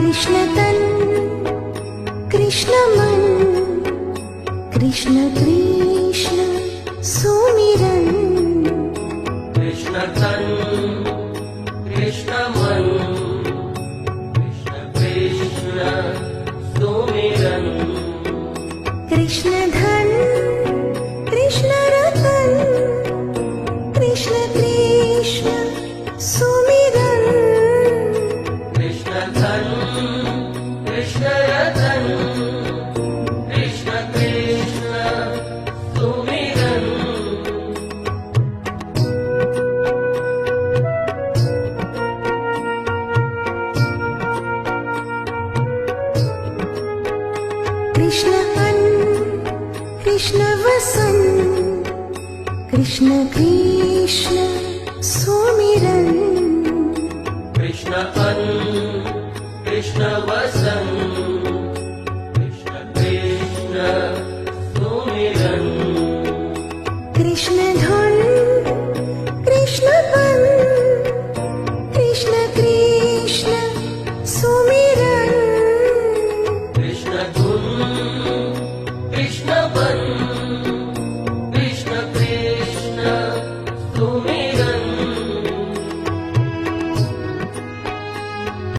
कृष्ण तन कृष्ण मन कृष्ण कृष्ण सुमिरन कृष्ण तन कृष्ण मन कृष्ण कृष्ण सुमिरन कृष्ण धन कृष्ण रतन कृष्ण कृष्ण सुमिरन कृष्ण धन कृष्ण रतन कृष्ण कृष्ण सुमिरन कृष्ण अन्न कृष्ण वसन कृष्ण कृष्ण सुमिरन कृष्ण अन्न कृष्ण वसन